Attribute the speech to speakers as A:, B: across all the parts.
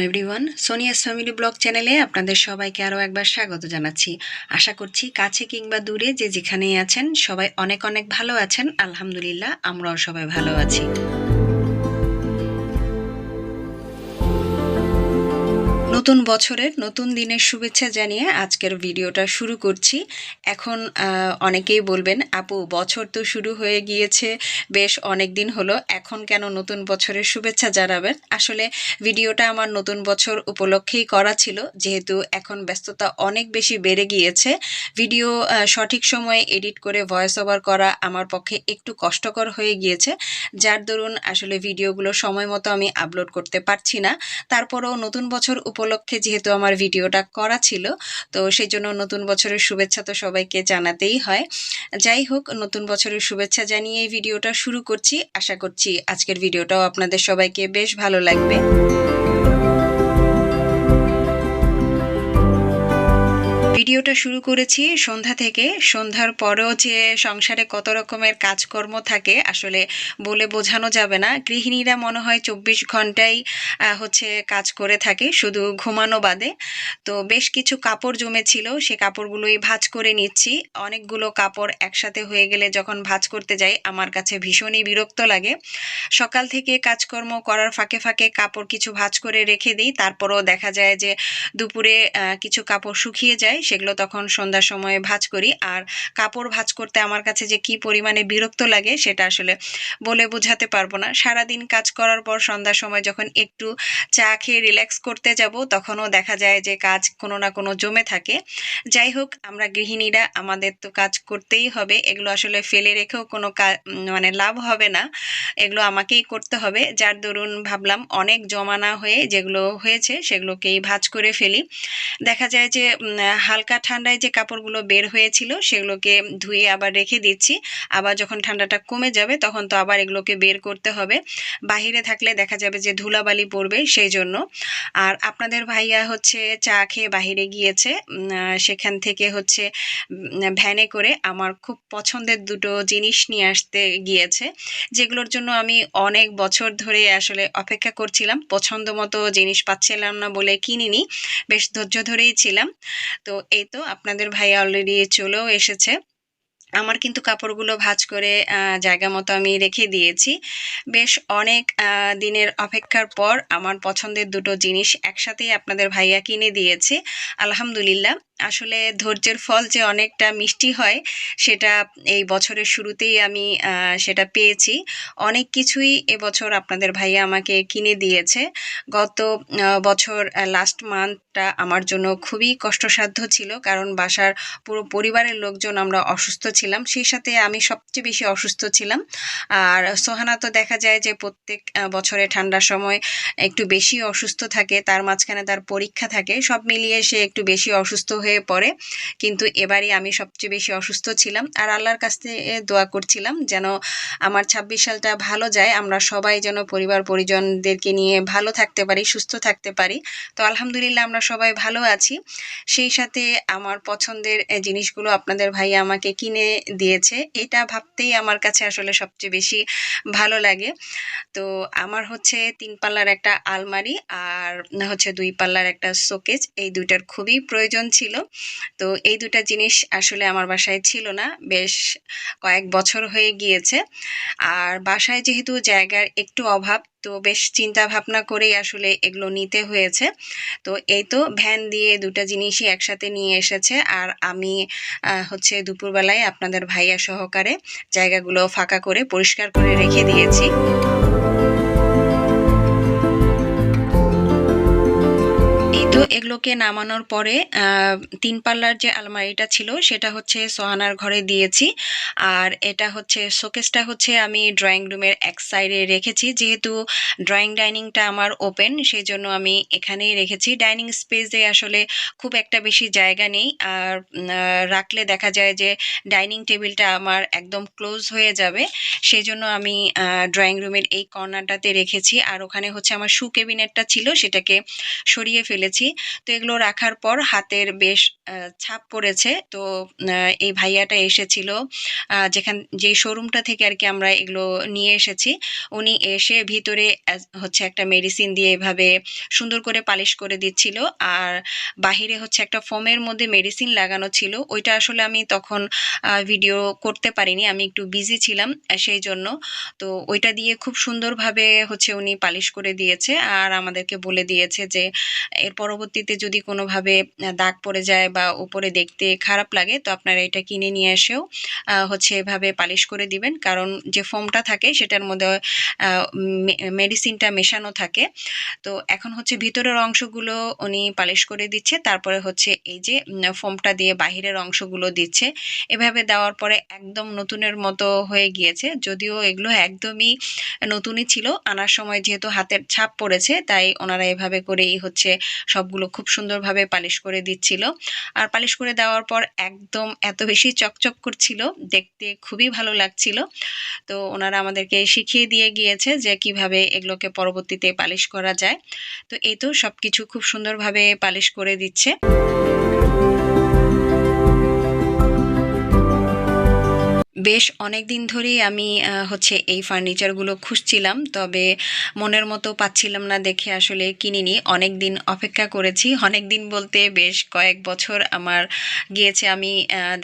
A: Everyone, Sonia's family blog চ্যানেলে আপনাদের সবাইকে আরও একবার স্বাগত জানাচ্ছি। আশা করছি কাছে কিংবা দূরে যে যেখানেই আছেন সবাই অনেক অনেক ভালো আছেন। আলহামদুলিল্লাহ, আমরাও সবাই ভালো আছি। নতুন বছরের নতুন দিনের শুভেচ্ছা জানিয়ে আজকের ভিডিওটা শুরু করছি। এখন অনেকেই বলবেন, আপু বছর তো শুরু হয়ে গিয়েছে, বেশ অনেক দিন হলো, এখন কেন নতুন বছরের শুভেচ্ছা জানাবেন? আসলে ভিডিওটা আমার নতুন বছর উপলক্ষেই করা ছিল, যেহেতু এখন ব্যস্ততা অনেক বেশি বেড়ে গিয়েছে। ভিডিও সঠিক সময়ে এডিট করে ভয়েস ওভার করা আমার পক্ষে একটু কষ্টকর হয়ে গিয়েছে, যার দরুন আসলে ভিডিওগুলো সময় মতো আমি আপলোড করতে পারছি না। তারপরও নতুন বছর উপলক্ষে যেহেতু আমার ভিডিওটা করা ছিল, তো সেই জন্য নতুন বছরের শুভেচ্ছা তো সবাইকে জানাতেই হয়। যাই হোক, নতুন বছরের শুভেচ্ছা জানিয়ে এই ভিডিওটা শুরু করছি। আশা করছি আজকের ভিডিওটাও আপনাদের সবাইকে বেশ ভালো লাগবে। ভিডিওটা শুরু করেছি সন্ধ্যা থেকে। সন্ধ্যার পরেও যে সংসারে কত রকমের কাজকর্ম থাকে আসলে বলে বোঝানো যাবে না। গৃহিণীরা মনে হয় 24 ঘন্টাই কাজ করে থাকে, শুধু ঘুমানো বাদে। তো বেশ কিছু কাপড় জমেছিল, সে কাপড়গুলোই ভাঁজ করে নিচ্ছি। অনেকগুলো কাপড় একসাথে হয়ে গেলে যখন ভাঁজ করতে যাই আমার কাছে ভীষণই বিরক্ত লাগে। সকাল থেকে কাজকর্ম করার ফাঁকে ফাঁকে কাপড় কিছু ভাঁজ করে রেখে দিই, তারপরও দেখা যায় যে দুপুরে কিছু কাপড় শুকিয়ে যায়, সেগুলো তখন সন্ধ্যার সময় ভাঁজ করি। আর কাপড় ভাঁজ করতে আমার কাছে যে কি পরিমাণে বিরক্ত লাগে সেটা আসলে বলে বোঝাতে পারবো না। সারাদিন কাজ করার পর সন্ধ্যার সময় যখন একটু চা খেয়ে রিল্যাক্স করতে যাব, তখনও দেখা যায় যে কাজ কোনো না কোনো জমে থাকে। যাই হোক, আমরা গৃহিণীরা আমাদের তো কাজ করতেই হবে, এগুলো আসলে ফেলে রেখেও কোনো মানে লাভ হবে না, এগুলো আমাকেই করতে হবে। যার দরুন ভাবলাম অনেক জমা না হয়ে যেগুলো হয়েছে সেগুলোকেই ভাঁজ করে ফেলি। দেখা যায় যে হালকা ঠান্ডায় যে কাপড়গুলো বের হয়েছিল সেগুলোকে ধুয়ে আবার রেখে দিচ্ছি। আবার যখন ঠান্ডাটা কমে যাবে তখন তো আবার এগুলোকে বের করতে হবে। বাহিরে থাকলে দেখা যাবে যে ধুলাবালি পড়বে, সেই জন্য। আর আপনাদের ভাইয়া চা খেয়ে বাহিরে গিয়েছে, সেখান থেকে ভ্যানে করে আমার খুব পছন্দের দুটো জিনিস নিয়ে আসতে গিয়েছে, যেগুলোর জন্য আমি অনেক বছর ধরে আসলে অপেক্ষা করছিলাম। পছন্দ মতো জিনিস পাচ্ছিলাম না বলে কিনিনি, বেশ ধৈর্য ধরেই ছিলাম। তো এই তো আপনাদের ভাইয়া অলরেডি চলেও এসেছে। আমার কিন্তু কাপড়গুলো ভাঁজ করে জায়গা মতো আমি রেখে দিয়েছি। বেশ অনেক দিনের অপেক্ষার পর আমার পছন্দের দুটো জিনিস একসাথেই আপনাদের ভাইয়া কিনে দিয়েছে। আলহামদুলিল্লাহ, আসলে ধৈর্যের ফল যে অনেকটা মিষ্টি হয় সেটা এই বছরের শুরুতেই আমি সেটা পেয়েছি। অনেক কিছুই এবছর আপনাদের ভাইয়া আমাকে কিনে দিয়েছে। গত বছর লাস্ট মান্থটা আমার জন্য খুবই কষ্টসাধ্য ছিল, কারণ বাসার পুরো পরিবারের লোকজন আমরা অসুস্থ ছিলাম, সেই সাথে আমি সবচেয়ে বেশি অসুস্থ ছিলাম। আর সোহানা তো দেখা যায় যে প্রত্যেক বছরে ঠান্ডার সময় একটু বেশি অসুস্থ থাকে, তার মাঝখানে তার পরীক্ষা থাকে, সব মিলিয়ে সে একটু বেশি অসুস্থ হয়ে পড়ে। কিন্তু এবারই আমি সবচেয়ে বেশি অসুস্থ ছিলাম, আর আল্লাহর কাছে দোয়া করছিলাম যেন আমার 26 সালটা ভালো যায়, আমরা সবাই যেন পরিবার পরিজনদেরকে নিয়ে ভালো থাকতে পারি, সুস্থ থাকতে পারি। তো আলহামদুলিল্লাহ আমরা সবাই ভালো আছি। সেই সাথে আমার পছন্দের জিনিসগুলো আপনাদের ভাইয়া আমাকে কিনে দিয়েছে, এটা ভাবতেই আমার কাছে আসলে সবচেয়ে বেশি ভালো লাগে। তো আমার 3 পাল্লার একটা আলমারি আর 2 পাল্লার একটা শোকেস, এই দুইটার খুবই প্রয়োজন ছিল। তো এই দুটা জিনিস আসলে আমার বাসায় ছিল না, বেশ কয়েক বছর হয়ে গিয়েছে। আর বাসায় যেহেতু জায়গার একটু অভাব, তো বেশ চিন্তা ভাবনা করেই আসলে এগুলো নিতে হয়েছে। তো এই তো ভ্যান দিয়ে দুটা জিনিসই একসাথে নিয়ে এসেছে, আর আমি দুপুরবেলায় আপনাদের ভাইয়া সহকারে জায়গাগুলো ফাঁকা করে পরিষ্কার করে রেখে দিয়েছি। তো এগুলোকে নামানোর পরে 3 পাল্লার যে আলমারিটা ছিল সেটা সোহানার ঘরে দিয়েছি। আর এটা শোকেসটা আমি ড্রয়িং রুমের এক সাইডে রেখেছি, যেহেতু ড্রয়িং ডাইনিংটা আমার ওপেন, সেই জন্য আমি এখানেই রেখেছি। ডাইনিং স্পেসে আসলে খুব একটা বেশি জায়গা নেই, আর রাখলে দেখা যায় যে ডাইনিং টেবিলটা আমার একদম ক্লোজ হয়ে যাবে, সেই জন্য আমি ড্রয়িং রুমের এই কর্নারটাতে রেখেছি। আর ওখানে আমার শু ক্যাবিনেটটা ছিল, সেটাকে সরিয়ে ফেলেছি। তো এগুলো রাখার পর হাতের বেশ ছাপ পড়েছে। তো এই ভাইয়াটা এসেছিল যেই শোরুমটা থেকে আর কি আমরা এগুলো নিয়ে এসেছি। উনি এসে ভিতরে হচ্ছে একটা মেডিসিন দিয়ে এভাবে সুন্দর করে পালিশ করে দিচ্ছিল। আর বাহিরে হচ্ছে একটা ফোমের মধ্যে মেডিসিন লাগানো ছিল, ওইটা আসলে আমি তখন ভিডিও করতে পারিনি, আমি একটু বিজি ছিলাম সেই জন্য। তো ওইটা দিয়ে খুব সুন্দরভাবে হচ্ছে উনি পালিশ করে দিয়েছে আর আমাদেরকে বলে দিয়েছে যে এর পরবর্তীতে যদি কোনোভাবে দাগ পড়ে যায় বা উপরে দেখতে খারাপ লাগে তো আপনারা এটা কিনে নিয়ে এসেও হচ্ছে এভাবে পালিশ করে দিবেন, কারণ যে ফোমটা থাকে সেটার মধ্যে মেডিসিনটা মেশানো থাকে। তো এখন হচ্ছে ভিতরের অংশগুলো উনি পালিশ করে দিচ্ছে, তারপরে হচ্ছে এই যে ফোমটা দিয়ে বাহিরের অংশগুলো দিচ্ছে। এভাবে দেওয়ার পরে একদম নতুনের মতো হয়ে গিয়েছে, যদিও এগুলো একদমই নতুনই ছিল, আনার সময় যেহেতু হাতের ছাপ পড়েছে তাই ওনারা এভাবে করেই হচ্ছে সবগুলো খুব সুন্দরভাবে পালিশ করে দিচ্ছিল। আর পালিশ করে দেওয়ার পর একদম এত বেশি চকচক করছিল, দেখতে খুবই ভালো লাগছিল। তো ওনারা আমাদেরকে শিখিয়ে দিয়ে গিয়েছে যে কিভাবে এগুলোকে পরবর্তীতে পালিশ করা যায়। তো এই তো সবকিছু খুব সুন্দরভাবে পালিশ করে দিচ্ছে। বেশ অনেক দিন ধরেই আমি হচ্ছে এই ফার্নিচারগুলো খুঁজছিলাম, তবে মনের মতো পাচ্ছিলাম না দেখে আসলে কিনিনি। অনেক দিন অপেক্ষা করেছি, অনেক দিন বলতে বেশ কয়েক বছর আমার গিয়েছে। আমি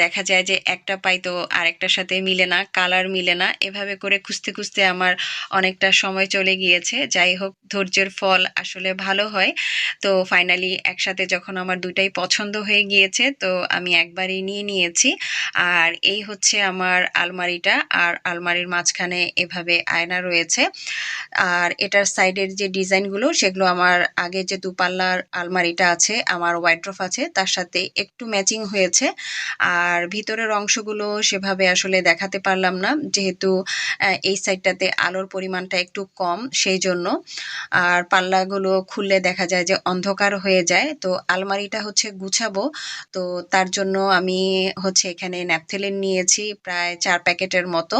A: দেখা যায় যে একটা পাই তো আরেকটার সাথে মিলে না, কালার মিলে না, এভাবে করে খুঁজতে খুঁজতে আমার অনেকটা সময় চলে গিয়েছে। যাই হোক, ধৈর্যের ফল আসলে ভালো হয়। তো ফাইনালি একসাথে যখন আমার দুইটাই পছন্দ হয়ে গিয়েছে তো আমি একবারই নিয়ে নিয়েছি। আর এই হচ্ছে আমার আলমারিটা, আর আলমারির মাঝখানে এভাবে আয়না রয়েছে। আর এটার সাইডের যে ডিজাইনগুলো সেগুলো আমার আগে যে দুপাল্লার আলমারিটা আছে, আমার ওয়ার্ড্রোব আছে, তার সাথে একটু ম্যাচিং হয়েছে। আর ভিতরের অংশগুলো সেভাবে আসলে দেখাতে পারলাম না, যেহেতু এই সাইডটাতে আলোর পরিমাণটা একটু কম সেই জন্য। আর পাল্লাগুলো খুললে দেখা যায় যে অন্ধকার হয়ে যায়। তো আলমারিটা হচ্ছে গুছাবো, তো তার জন্য আমি হচ্ছে এখানে ন্যাপথেলিন নিয়েছি প্রায় 4 প্যাকেটের মতো।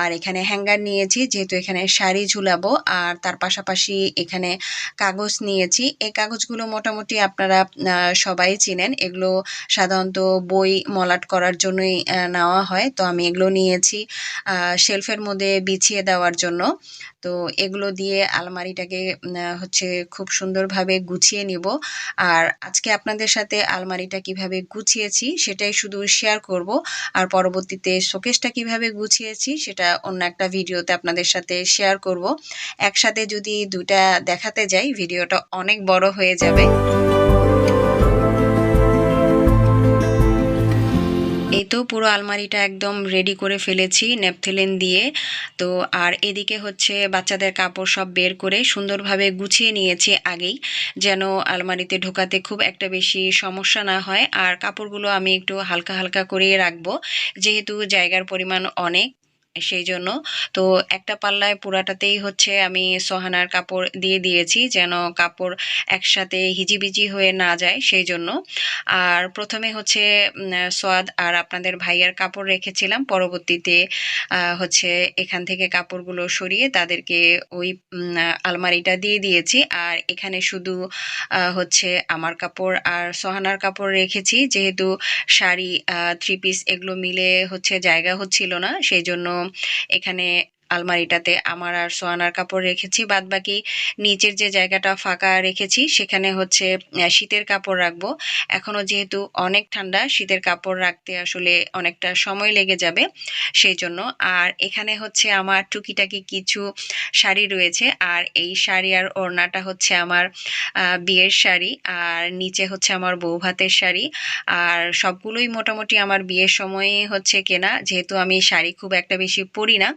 A: আর এখানে হ্যাঙ্গার নিয়েছি, যেহেতু এখানে শাড়ি ঝুলাবো। আর তার পাশাপাশি এখানে কাগজ নিয়েছি। এই কাগজগুলো মোটামুটি আপনারা সবাই চিনেন, এগুলো সাধারণত বই মলাট করার জন্যই নেওয়া হয়। তো আমি এগুলো নিয়েছি শেলফের মধ্যে বিছিয়ে দেওয়ার জন্য। তো এগুলো দিয়ে আলমারিটাকে হচ্ছে খুব সুন্দরভাবে গুছিয়ে নিব। আর আজকে আপনাদের সাথে আলমারিটা কিভাবে গুছিয়েছি সেটাই শুধু শেয়ার করব। আর পরবর্তীতে শোকেসটা কিভাবে গুছিয়েছি সেটা অন্য একটা ভিডিওতে আপনাদের সাথে শেয়ার করব। একসাথে যদি দুটা দেখাতে যাই ভিডিওটা অনেক বড় হয়ে যাবে। এই তো পুরো আলমারিটা একদম রেডি করে ফেলেছি ন্যাপথলিন দিয়ে। তো আর এদিকে হচ্ছে বাচ্চাদের কাপড় সব বের করে সুন্দরভাবে গুছিয়ে নিয়েছি আগেই, যেন আলমারিতে ঢোকাতে খুব একটা বেশি সমস্যা না হয়। আর কাপড়গুলো আমি একটু হালকা হালকা করেই রাখবো, যেহেতু জায়গার পরিমাণ অনেক সেই জন্য। তো একটা পাল্লায় পুরাটাতেই হচ্ছে আমি সোহানার কাপড় দিয়ে দিয়েছি, যেন কাপড় একসাথে হিজিবিজি হয়ে না যায় সেই জন্য। আর প্রথমে হচ্ছে সোয়াদ আর আপনাদের ভাইয়ার কাপড় রেখেছিলাম, পরবর্তীতে হচ্ছে এখান থেকে কাপড়গুলো সরিয়ে তাদেরকে ওই আলমারিটা দিয়ে দিয়েছি। আর এখানে শুধু হচ্ছে আমার কাপড় আর সোহানার কাপড় রেখেছি, যেহেতু শাড়ি থ্রি পিস এগুলো মিলে হচ্ছে জায়গা হচ্ছিল না সেই জন্য এখানে আলমারিটাতে আমার আর সোহানার কাপড় রেখেছি। বাদবাকি নিচের যে জায়গাটা ফাঁকা রেখেছি সেখানে হচ্ছে শীতের কাপড় রাখবো। এখনো যেহেতু অনেক ঠান্ডা, শীতের কাপড় রাখতে আসলে অনেকটা সময় লেগে যাবে সেই জন্য। আর এখানে হচ্ছে আমার টুকিটাকি কিছু শাড়ি রয়েছে, আর এই শাড়ি আর ওড়নাটা হচ্ছে আমার বিয়ের শাড়ি, আর নিচে হচ্ছে আমার বউ ভাতের শাড়ি। আর সবগুলোই মোটামুটি আমার বিয়ের সময়ে হচ্ছে কেনা, যেহেতু আমি শাড়ি খুব একটা বেশি পরি না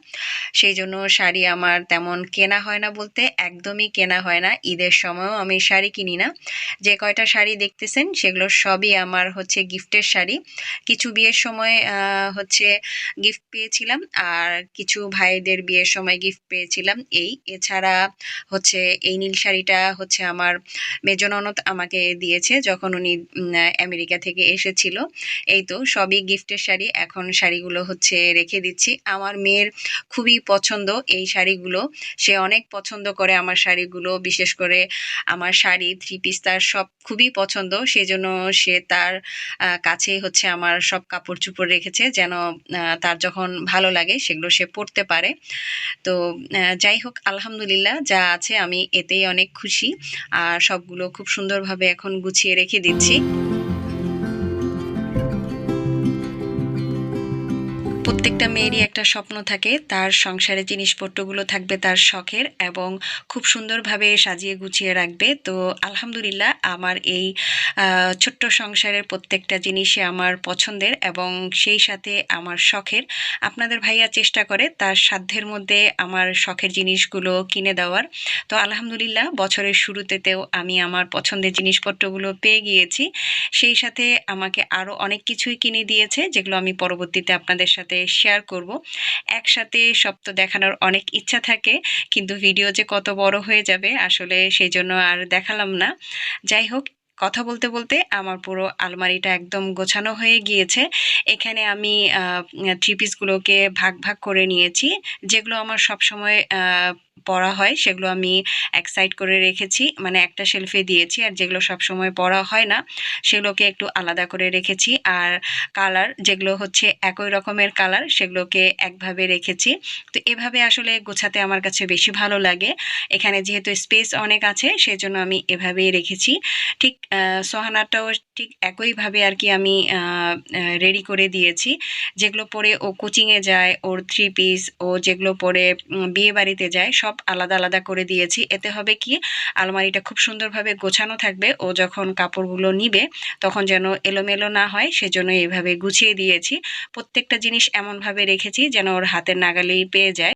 A: সেই জন্য শাড়ি আমার তেমন কেনা হয় না, বলতে একদমই কেনা হয় না। ঈদের সময়ও আমি শাড়ি কিনি না। যে কয়টা শাড়ি দেখতেছেন সেগুলো সবই আমার হচ্ছে গিফটের শাড়ি। কিছু বিয়ের সময় হচ্ছে গিফট পেয়েছিলাম, আর কিছু ভাইদের বিয়ের সময় গিফট পেয়েছিলাম। এছাড়া হচ্ছে এই নীল শাড়িটা হচ্ছে আমার মেজ ননদ আমাকে দিয়েছে যখন উনি আমেরিকা থেকে এসেছিল। এই তো সবই গিফটের শাড়ি। এখন শাড়িগুলো হচ্ছে রেখে দিচ্ছি। আমার মেয়ের খুবই পছন্দ এই শাড়িগুলো। সে অনেক পছন্দ করে আমার শাড়িগুলো, বিশেষ করে আমার শাড়ি, থ্রি পিস তার সব খুবই পছন্দ। সেজন্য সে তার কাছেই হচ্ছে আমার সব কাপড় চোপড় রেখেছে, যেন তার যখন ভালো লাগে সেগুলো সে পরতে পারে। তো যাই হোক, আলহামদুলিল্লাহ যা আছে আমি এতেই অনেক খুশি। আর সবগুলো খুব সুন্দরভাবে এখন গুছিয়ে রেখে দিচ্ছি। প্রত্যেকটা মেয়েরই একটা স্বপ্ন থাকে, তার সংসারের জিনিসপত্রগুলো থাকবে তার শখের এবং খুব সুন্দরভাবে সাজিয়ে গুছিয়ে রাখবে। তো আলহামদুলিল্লাহ আমার এই ছোট্ট সংসারের প্রত্যেকটা জিনিসই আমার পছন্দের এবং সেই সাথে আমার শখের। আপনাদের ভাইয়া চেষ্টা করে তার সাধ্যের মধ্যে আমার শখের জিনিসগুলো কিনে দেওয়ার। তো আলহামদুলিল্লাহ বছরের শুরুতেও আমি আমার পছন্দের জিনিসপত্রগুলো পেয়ে গিয়েছি। সেই সাথে আমাকে আরও অনেক কিছুই কিনে দিয়েছে, যেগুলো আমি পরবর্তীতে আপনাদের সাথে শেয়ার করব। একসাথে সব তো দেখানোর অনেক ইচ্ছা থাকে, কিন্তু ভিডিও যে কত বড় হয়ে যাবে আসলে সেই জন্য আর দেখালাম না। যাই হোক, কথা বলতে বলতে আমার পুরো আলমারিটা একদম গোছানো হয়ে গিয়েছে। এখানে আমি থ্রি পিসগুলোকে ভাগ ভাগ করে নিয়েছি। যেগুলো আমার সবসময় পরা হয় সেগুলো আমি এক সাইড করে রেখেছি, মানে একটা শেলফে দিয়েছি। আর যেগুলো সবসময় পরা হয় না সেগুলোকে একটু আলাদা করে রেখেছি। আর কালার যেগুলো হচ্ছে একই রকমের কালার সেগুলোকে একভাবে রেখেছি। তো এভাবে আসলে গোছাতে আমার কাছে বেশি ভালো লাগে। এখানে যেহেতু স্পেস অনেক আছে সেজন্য আমি এভাবেই রেখেছি। ঠিক সোহানাটাও ঠিক একইভাবে আর কি আমি রেডি করে দিয়েছি। যেগুলো পরে ও কোচিংয়ে যায়, ওর থ্রি পিস, ও যেগুলো পরে বিয়ে বাড়িতে যায় সব আলাদা আলাদা করে দিয়েছি। এতে হবে কি, আলমারিটা খুব সুন্দরভাবে গোছানো থাকবে। ও যখন কাপড়গুলো নিবে তখন যেন এলোমেলো না হয়, সেজন্য এইভাবে গুছিয়ে দিয়েছি। প্রত্যেকটা জিনিস এমনভাবে রেখেছি যেন ওর হাতের নাগালেই পেয়ে যায়।